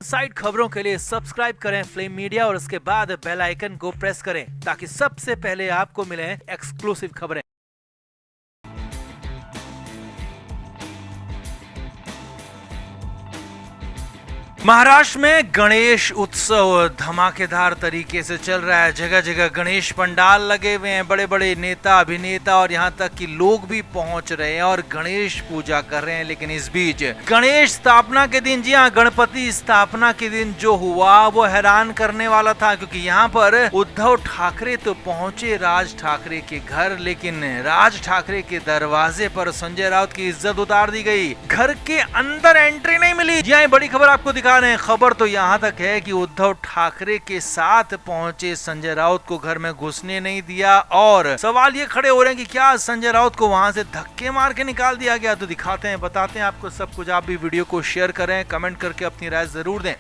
Side खबरों के लिए सब्सक्राइब करें फ्लेम मीडिया और उसके बाद बेल आइकन को प्रेस करें ताकि सबसे पहले आपको मिले एक्सक्लूसिव खबरें। महाराष्ट्र में गणेश उत्सव धमाकेदार तरीके से चल रहा है। जगह जगह गणेश पंडाल लगे हुए हैं, बड़े बड़े नेता अभिनेता और यहाँ तक कि लोग भी पहुंच रहे हैं और गणेश पूजा कर रहे हैं। लेकिन इस बीच गणेश स्थापना के दिन, जी हाँ, गणपति स्थापना के दिन जो हुआ वो हैरान करने वाला था, क्योंकि यहाँ पर उद्धव ठाकरे तो पहुंचे राज ठाकरे के घर, लेकिन राज ठाकरे के दरवाजे पर संजय राउत की इज्जत उतार दी गई। घर के अंदर एंट्री नहीं मिली। जी हाँ, बड़ी खबर आपको दिखा रहे हैं। खबर तो यहाँ तक है कि उद्धव ठाकरे के साथ पहुंचे संजय राउत को घर में घुसने नहीं दिया और सवाल ये खड़े हो रहे हैं कि क्या संजय राउत को वहां से धक्के मार के निकाल दिया गया। तो दिखाते हैं, बताते हैं आपको सब कुछ। आप भी वीडियो को शेयर करें, कमेंट करके अपनी राय जरूर दें।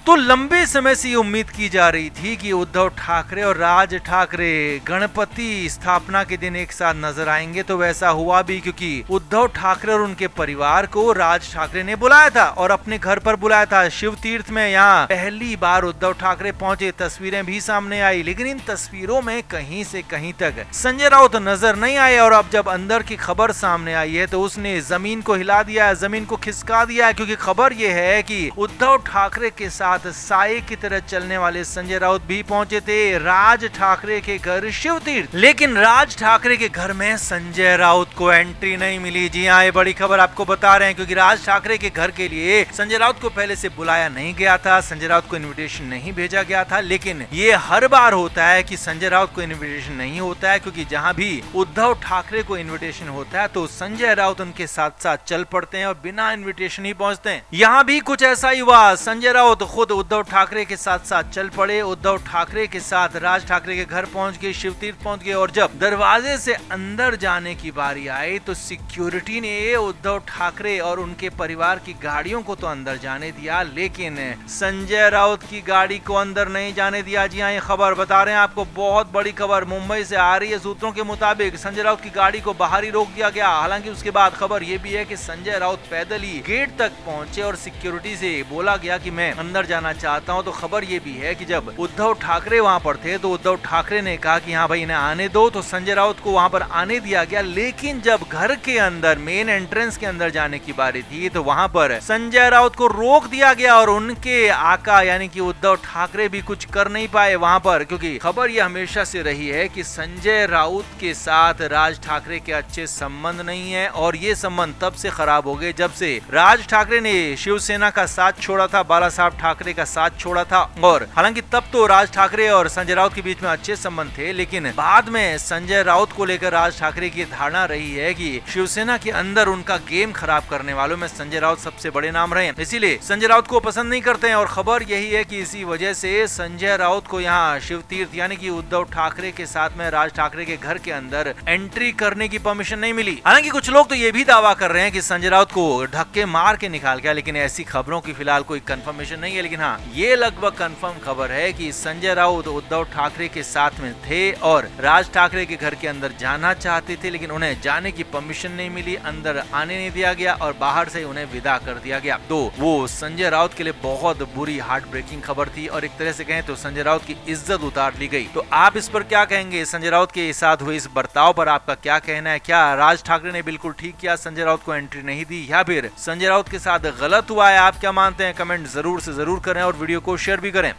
तो लंबे समय से ये उम्मीद की जा रही थी कि उद्धव ठाकरे और राज ठाकरे गणपति स्थापना के दिन एक साथ नजर आएंगे। तो वैसा हुआ भी, क्योंकि उद्धव ठाकरे और उनके परिवार को राज ठाकरे ने बुलाया था और अपने घर पर बुलाया था शिव तीर्थ में। यहाँ पहली बार उद्धव ठाकरे पहुंचे, तस्वीरें भी सामने आई, लेकिन इन तस्वीरों में कहीं से कहीं तक संजय राउत नजर नहीं आए। और अब जब अंदर की खबर सामने आई है तो उसने जमीन को हिला दिया, जमीन को खिसका दिया, क्योंकि खबर यह है कि उद्धव ठाकरे के साथ साए की तरह चलने वाले संजय राउत भी पहुंचे थे राज ठाकरे के घर शिव तीर्थ। लेकिन राज ठाकरे के घर में संजय राउत को एंट्री नहीं मिली। जी हाँ, ये बड़ी खबर आपको बता रहे हैं, क्योंकि राज ठाकरे के घर के लिए संजय राउत को पहले से बुलाया नहीं गया था, संजय राउत को इन्विटेशन नहीं भेजा गया था। लेकिन ये हर बार होता है कि संजय राउत को इन्विटेशन नहीं होता है, क्योंकि जहां भी उद्धव ठाकरे को इन्विटेशन होता है तो संजय राउत उनके साथ साथ चल पड़ते हैं और बिना इन्विटेशन ही पहुंचते हैं। यहाँ भी कुछ ऐसा ही हुआ। संजय राउत खुद उद्धव ठाकरे के साथ साथ चल पड़े, उद्धव ठाकरे के साथ राज ठाकरे के घर पहुंच गए, शिव तीर्थ पहुंच गए। और जब दरवाजे से अंदर जाने की बारी आई तो सिक्योरिटी ने उद्धव ठाकरे और उनके परिवार की गाड़ियों को तो अंदर जाने दिया, लेकिन संजय राउत की गाड़ी को अंदर नहीं जाने दिया। जी हाँ, ये खबर बता रहे हैं आपको, बहुत बड़ी खबर मुंबई से आ रही है। सूत्रों के मुताबिक संजय राउत की गाड़ी को बाहर ही रोक दिया गया। हालांकि उसके बाद खबर ये भी है कि संजय राउत पैदल ही गेट तक पहुंचे और सिक्योरिटी से बोला गया कि मैं अंदर जाना चाहता हूं। तो खबर ये भी है कि जब उद्धव ठाकरे वहां पर थे तो उद्धव ठाकरे ने कहा कि हाँ भाई इन्हें आने दो, तो संजय राउत को वहां पर आने दिया गया। लेकिन जब घर के अंदर मेन एंट्रेंस के अंदर जाने की बारी थी तो वहां पर संजय राउत को रोक दिया गया और उनके आका यानी कि उद्धव ठाकरे भी कुछ कर नहीं पाए वहां पर, क्योंकि खबर ये हमेशा से रही है कि संजय राउत के साथ राज ठाकरे के अच्छे संबंध नहीं है। और ये संबंध तब से खराब हो गए जब से राज ठाकरे ने शिवसेना का साथ छोड़ा था, बाला साहब ठाकरे का साथ छोड़ा था। और हालांकि तब तो राज ठाकरे और संजय राउत के बीच में अच्छे संबंध थे, लेकिन बाद में संजय राउत को लेकर राज ठाकरे की धारणा रही है कि शिवसेना के अंदर उनका गेम खराब करने वालों में संजय राउत सबसे बड़े नाम रहे हैं, इसीलिए संजय राउत को पसंद नहीं करते हैं। और खबर यही है कि इसी वजह से संजय राउत को यहाँ शिव तीर्थ यानी कि उद्धव ठाकरे के साथ में राज ठाकरे के घर के अंदर एंट्री करने की परमिशन नहीं मिली। हालांकि कुछ लोग तो ये भी दावा कर रहे हैं कि संजय राउत को धक्के मार के निकाल गया, लेकिन ऐसी खबरों की फिलहाल कोई कंफर्मेशन नहीं है। लेकिन हाँ, ये लगभग कंफर्म खबर है कि संजय राउत उद्धव ठाकरे के साथ में थे और राज ठाकरे के घर के अंदर जाना चाहते थे, लेकिन उन्हें जाने की परमिशन नहीं मिली, अंदर आने नहीं दिया गया और बाहर से उन्हें विदा कर दिया गया। तो वो संजय राउत के लिए बहुत बुरी हार्ट ब्रेकिंग खबर थी और एक तरह से कहें तो संजय राउत की इज्जत उतार ली गई। तो आप इस पर क्या कहेंगे? संजय राउत के साथ हुए इस बर्ताव पर आपका क्या कहना है? क्या राज ठाकरे ने बिल्कुल ठीक किया, संजय राउत को एंट्री नहीं दी, या फिर संजय राउत के साथ गलत हुआ है? आप क्या मानते हैं? कमेंट जरूर से जरूर करें और वीडियो को शेयर भी करें।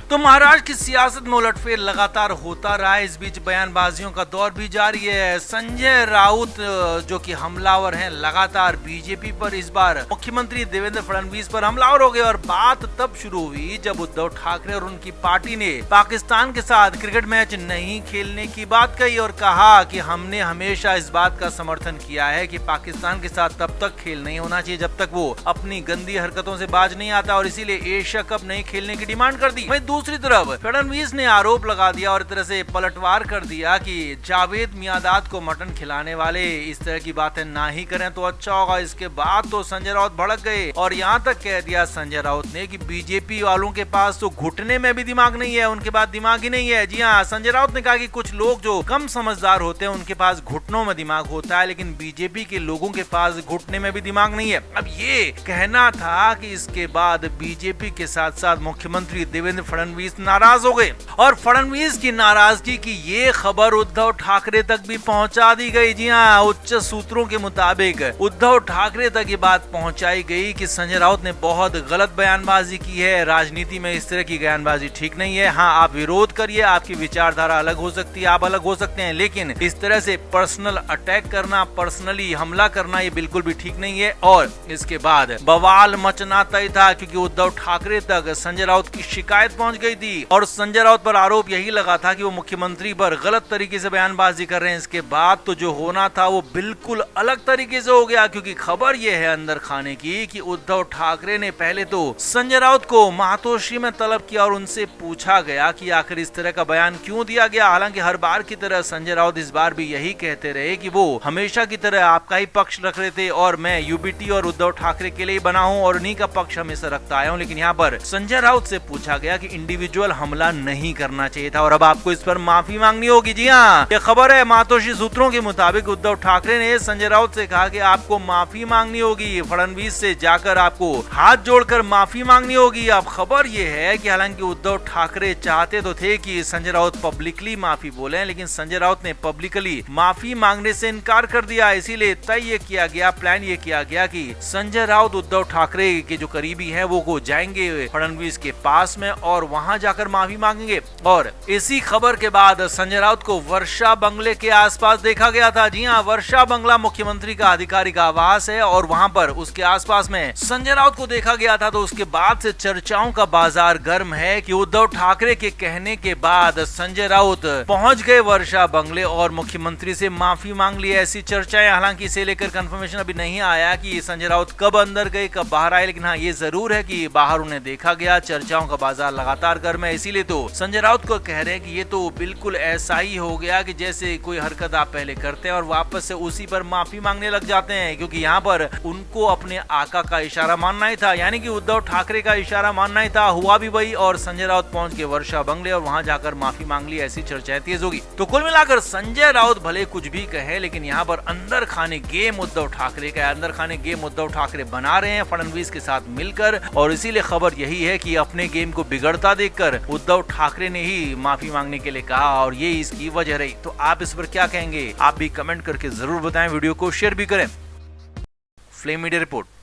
तो महाराष्ट्र की सियासत में उलटफेर लगातार होता रहा है। इस बीच बयानबाजियों का दौर भी जारी है। संजय राउत जो कि हमलावर हैं लगातार बीजेपी पर, इस बार मुख्यमंत्री देवेंद्र फडणवीस पर हमलावर हो गए। और बात तब शुरू हुई जब उद्धव ठाकरे और उनकी पार्टी ने पाकिस्तान के साथ क्रिकेट मैच नहीं खेलने की बात कही और कहा कि हमने हमेशा इस बात का समर्थन किया है कि पाकिस्तान के साथ तब तक खेल नहीं होना चाहिए जब तक वो अपनी गंदी हरकतों से बाज नहीं आता, और इसीलिए एशिया कप नहीं खेलने की डिमांड कर दी। वहीं दूसरी तरफ फडणवीस ने आरोप लगा दिया और इस तरह से पलटवार कर दिया कि जावेद मियांदाद को मटन खिलाने वाले इस तरह की बातें ना ही करें तो अच्छा होगा। इसके बाद तो संजय राउत भड़क गए और यहाँ तक कह दिया संजय राउत ने कि बीजेपी वालों के पास तो घुटने में भी दिमाग नहीं है, उनके पास दिमाग ही नहीं है। जी हाँ, संजय राउत ने कहा कि कुछ लोग जो कम समझदार होते हैं उनके पास घुटनों में दिमाग होता है, लेकिन बीजेपी के लोगों के पास घुटने में भी दिमाग नहीं है। अब ये कहना था कि इसके बाद बीजेपी के साथ साथ मुख्यमंत्री देवेंद्र फडणवीस नाराज हो गए और फडणवीस की नाराजगी की ये खबर उद्धव ठाकरे तक भी पहुंचा दी गई। जी हाँ, उच्च सूत्रों के मुताबिक उद्धव ठाकरे तक ये बात पहुंचाई गई कि संजय राउत ने बहुत गलत बयानबाजी की है। राजनीति में इस तरह की बयानबाजी ठीक नहीं है। हाँ, आप विरोध करिए, आपकी विचारधारा अलग हो सकती है, आप अलग हो सकते हैं, लेकिन इस तरह से पर्सनल अटैक करना, पर्सनली हमला करना ये बिल्कुल भी ठीक नहीं है। और इसके बाद बवाल मचना तय था क्योंकि उद्धव ठाकरे तक संजय राउत की शिकायत पहुंच गई थी और संजय राउत पर आरोप यही लगा था कि वो मुख्यमंत्री पर गलत तरीके से बयानबाजी कर रहे हैं। इसके बाद तो जो होना था वो बिल्कुल अलग तरीके से हो गया क्योंकि खबर ये है अंदर खाने की कि उद्धव ठाकरे ने पहले तो संजय राउत को मातोश्री में तलब किया और उनसे पूछा गया कि आखिर इस तरह का बयान क्यों दिया गया। हालांकि हर बार की तरह संजय राउत इस बार भी यही कहते रहे कि वो हमेशा की तरह आपका ही पक्ष रख रहे थे और मैं यूबीटी और उद्धव ठाकरे के लिए बना हूं और उन्हीं का पक्ष हमेशा रखता आया हूं। लेकिन यहाँ पर संजय राउत से पूछा गया कि इंडिविजुअल हमला नहीं करना चाहिए था और अब आपको इस पर माफी मांगनी होगी। जी हाँ, ये खबर है मातोश्री सूत्रों के मुताबिक उद्धव ठाकरे ने संजय राउत से कहा कि आपको माफी मांगनी होगी, फडणवीस से जाकर आपको हाथ जोड़कर माफी मांगनी होगी। अब खबर ये है कि हालांकि उद्धव ठाकरे चाहते तो थे कि संजय राउत पब्लिकली माफी बोले, लेकिन संजय राउत ने पब्लिकली माफी मांगने से इनकार कर दिया। इसीलिए तय ये किया गया, प्लान ये किया गया कि संजय राउत उद्धव ठाकरे के जो करीबी है वो जाएंगे फडणवीस के पास में और वहां जाकर माफी मांगेंगे। और इसी खबर के बाद संजय राउत को वर्षा बंगले के आसपास देखा गया था। जी हाँ, वर्षा बंगला मुख्यमंत्री का आधिकारिक आवास है और वहां पर उसके आसपास में संजय राउत को देखा गया था। तो उसके बाद से चर्चाओं का बाजार गर्म है कि उद्धव ठाकरे के कहने के बाद संजय राउत पहुंच गए वर्षा बंगले और मुख्यमंत्री से माफी मांग ली। ऐसी चर्चाएं, हालांकि इसे लेकर कंफर्मेशन अभी नहीं आया कि संजय राउत कब अंदर गए कब बाहर आए, लेकिन हाँ ये जरूर है कि बाहर उन्हें देखा गया। चर्चाओं का बाजार लगातार गर्म है, इसीलिए तो संजय राउत को कह रहे हैं कि ये तो बिल्कुल ऐसा ही हो गया कि जैसे कोई हरकत आप पहले करते हैं और वापस से उसी पर माफी मांगने लग जाते हैं, क्योंकि यहाँ पर उनको अपने आका का इशारा मानना ही था, यानी कि उद्धव ठाकरे का इशारा मानना ही था। हुआ भी वही और संजय राउत पहुंच के वर्षा बंगले और वहां जाकर माफी मांग ली। ऐसी चर्चाएं तेज होगी। तो कुल मिलाकर संजय राउत भले कुछ भी कहे, लेकिन यहाँ पर अंदर खाने गेम उद्धव ठाकरे का, अंदर खाने गेम उद्धव ठाकरे बना रहे हैं फडणवीस के साथ मिलकर और इसीलिए खबर यही है कि अपने गेम को बिगड़ता देखकर उद्धव ठाकरे ने ही माफी मांगने के लिए कहा और ये इसकी वजह रही। तो आप इस पर क्या कहेंगे? आप भी कमेंट करके जरूर बताएं, वीडियो को शेयर भी करें। Flame media report.